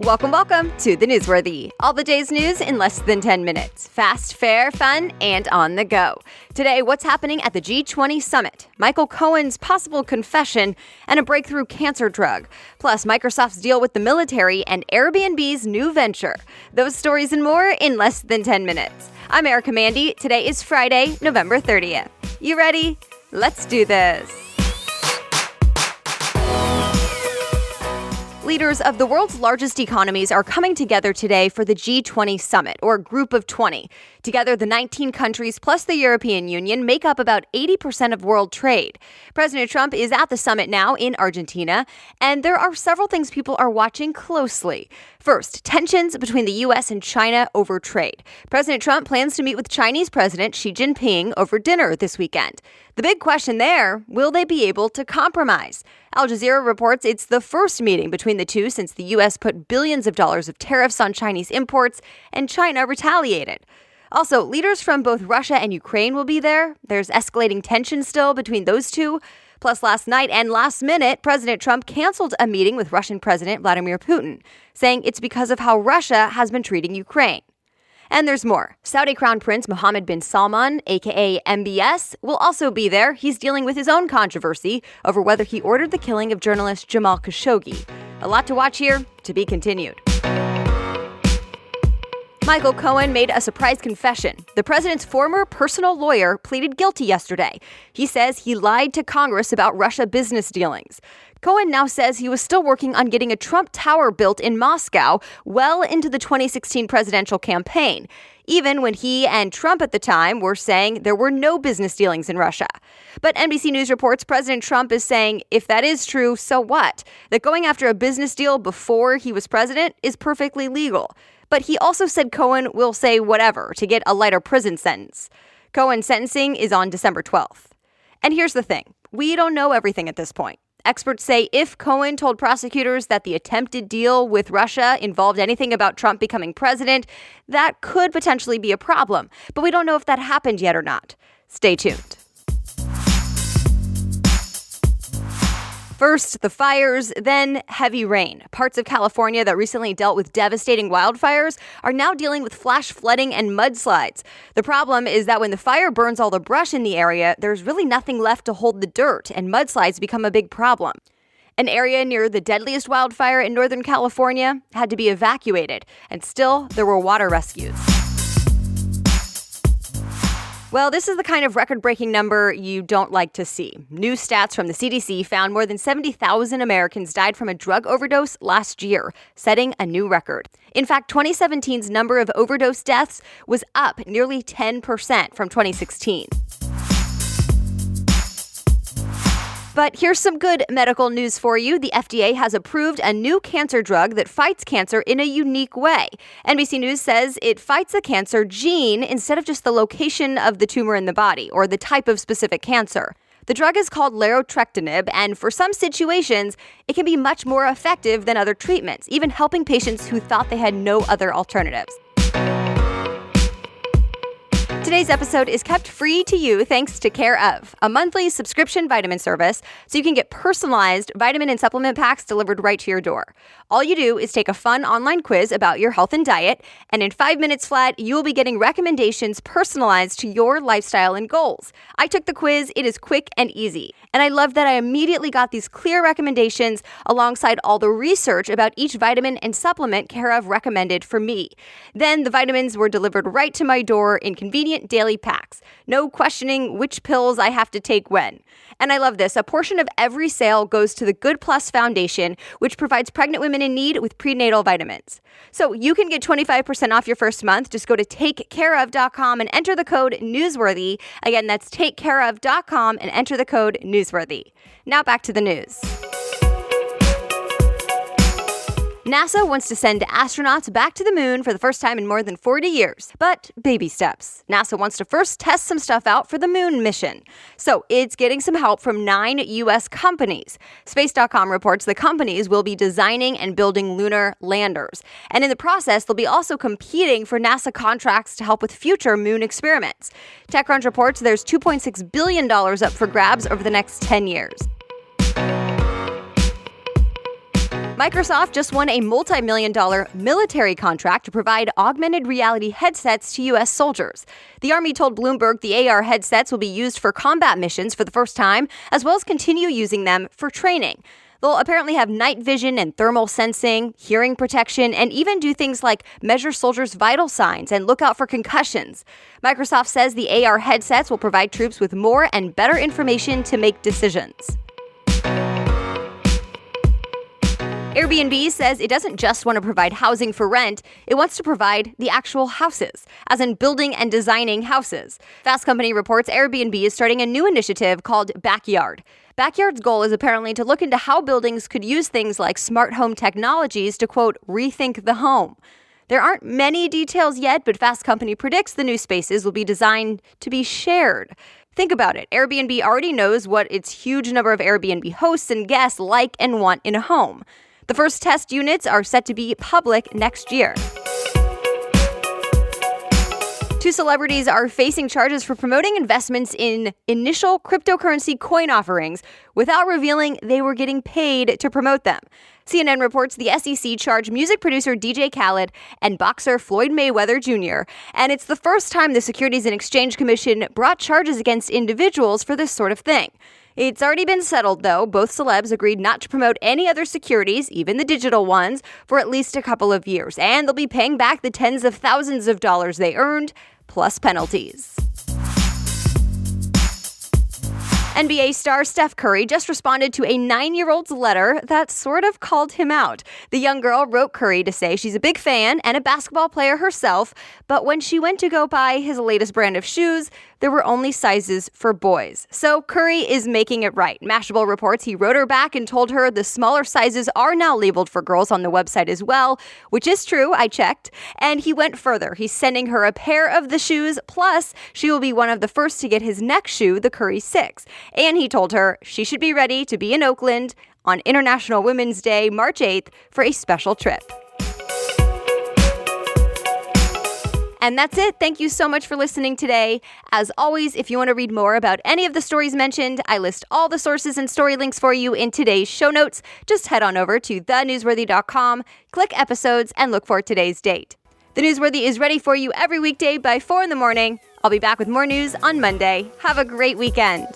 Welcome to The Newsworthy. All the day's news in less than 10 minutes. Fast, fair, fun, and on the go. Today, what's happening at the G20 Summit, Michael Cohen's possible confession, and a breakthrough cancer drug. Plus, Microsoft's deal with the military and Airbnb's new venture. Those stories and more in less than 10 minutes. I'm Erica Mandy. Today is Friday, November 30th. You ready? Let's do this. Leaders of the world's largest economies are coming together today for the G20 Summit, or Group of 20. Together, the 19 countries plus the European Union make up about 80% of world trade. President Trump is at the summit now in Argentina, and there are several things people are watching closely. First, tensions between the U.S. and China over trade. President Trump plans to meet with Chinese President Xi Jinping over dinner this weekend. The big question there, will they be able to compromise? Al Jazeera reports it's the first meeting between the two since the U.S. put billions of dollars of tariffs on Chinese imports and China retaliated. Also, leaders from both Russia and Ukraine will be there. There's escalating tension still between those two. Plus, last night and last minute, President Trump canceled a meeting with Russian President Vladimir Putin, saying it's because of how Russia has been treating Ukraine. And there's more. Saudi Crown Prince Mohammed bin Salman, aka MBS, will also be there. He's dealing with his own controversy over whether he ordered the killing of journalist Jamal Khashoggi. A lot to watch here, to be continued. Michael Cohen made a surprise confession. The president's former personal lawyer pleaded guilty yesterday. He says he lied to Congress about Russia business dealings. Cohen now says he was still working on getting a Trump Tower built in Moscow well into the 2016 presidential campaign, even when he and Trump at the time were saying there were no business dealings in Russia. But NBC News reports President Trump is saying, if that is true, so what? That going after a business deal before he was president is perfectly legal. But he also said Cohen will say whatever to get a lighter prison sentence. Cohen's sentencing is on December 12th. And here's the thing. We don't know everything at this point. Experts say if Cohen told prosecutors that the attempted deal with Russia involved anything about Trump becoming president, that could potentially be a problem. But we don't know if that happened yet or not. Stay tuned. First, the fires, then heavy rain. Parts of California that recently dealt with devastating wildfires are now dealing with flash flooding and mudslides. The problem is that when the fire burns all the brush in the area, there's really nothing left to hold the dirt, and mudslides become a big problem. An area near the deadliest wildfire in Northern California had to be evacuated, and still there were water rescues. Well, this is the kind of record-breaking number you don't like to see. New stats from the CDC found more than 70,000 Americans died from a drug overdose last year, setting a new record. In fact, 2017's number of overdose deaths was up nearly 10% from 2016. But here's some good medical news for you. The FDA has approved a new cancer drug that fights cancer in a unique way. NBC News says it fights the cancer gene instead of just the location of the tumor in the body or the type of specific cancer. The drug is called larotrectinib, and for some situations, it can be much more effective than other treatments, even helping patients who thought they had no other alternatives. Today's episode is kept free to you thanks to Care of, a monthly subscription vitamin service so you can get personalized vitamin and supplement packs delivered right to your door. All you do is take a fun online quiz about your health and diet, and in 5 minutes flat, you will be getting recommendations personalized to your lifestyle and goals. I took the quiz. It is quick and easy. And I love that I immediately got these clear recommendations alongside all the research about each vitamin and supplement Care of recommended for me. Then the vitamins were delivered right to my door in convenient daily packs. No questioning which pills I have to take when. And I love this. A portion of every sale goes to the Good Plus Foundation, which provides pregnant women in need with prenatal vitamins. So you can get 25% off your first month. Just go to takecareof.com and enter the code newsworthy. Again, that's takecareof.com and enter the code newsworthy. Now back to the news. NASA wants to send astronauts back to the moon for the first time in more than 40 years, but baby steps. NASA wants to first test some stuff out for the moon mission. So it's getting some help from 9 U.S. companies. Space.com reports the companies will be designing and building lunar landers. And in the process, they'll be also competing for NASA contracts to help with future moon experiments. TechCrunch reports there's $2.6 billion up for grabs over the next 10 years. Microsoft just won a multi-million-dollar military contract to provide augmented reality headsets to U.S. soldiers. The Army told Bloomberg the AR headsets will be used for combat missions for the first time, as well as continue using them for training. They'll apparently have night vision and thermal sensing, hearing protection, and even do things like measure soldiers' vital signs and look out for concussions. Microsoft says the AR headsets will provide troops with more and better information to make decisions. Airbnb says it doesn't just want to provide housing for rent, it wants to provide the actual houses, as in building and designing houses. Fast Company reports Airbnb is starting a new initiative called Backyard. Backyard's goal is apparently to look into how buildings could use things like smart home technologies to, quote, rethink the home. There aren't many details yet, but Fast Company predicts the new spaces will be designed to be shared. Think about it. Airbnb already knows what its huge number of Airbnb hosts and guests like and want in a home. The first test units are set to be public next year. Two celebrities are facing charges for promoting investments in initial cryptocurrency coin offerings without revealing they were getting paid to promote them. CNN reports the SEC charged music producer DJ Khaled and boxer Floyd Mayweather Jr., and it's the first time the Securities and Exchange Commission brought charges against individuals for this sort of thing. It's already been settled, though. Both celebs agreed not to promote any other securities, even the digital ones, for at least a couple of years, and they'll be paying back the tens of thousands of dollars they earned, plus penalties. NBA star Steph Curry just responded to a 9-year-old's letter that sort of called him out. The young girl wrote Curry to say she's a big fan and a basketball player herself, but when she went to go buy his latest brand of shoes, there were only sizes for boys. So Curry is making it right. Mashable reports he wrote her back and told her the smaller sizes are now labeled for girls on the website as well, which is true, I checked. And he went further. He's sending her a pair of the shoes, plus she will be one of the first to get his next shoe, the Curry 6. And he told her she should be ready to be in Oakland on International Women's Day, March 8th, for a special trip. And that's it. Thank you so much for listening today. As always, if you want to read more about any of the stories mentioned, I list all the sources and story links for you in today's show notes. Just head on over to thenewsworthy.com, click episodes, and look for today's date. The Newsworthy is ready for you every weekday by 4 in the morning. I'll be back with more news on Monday. Have a great weekend.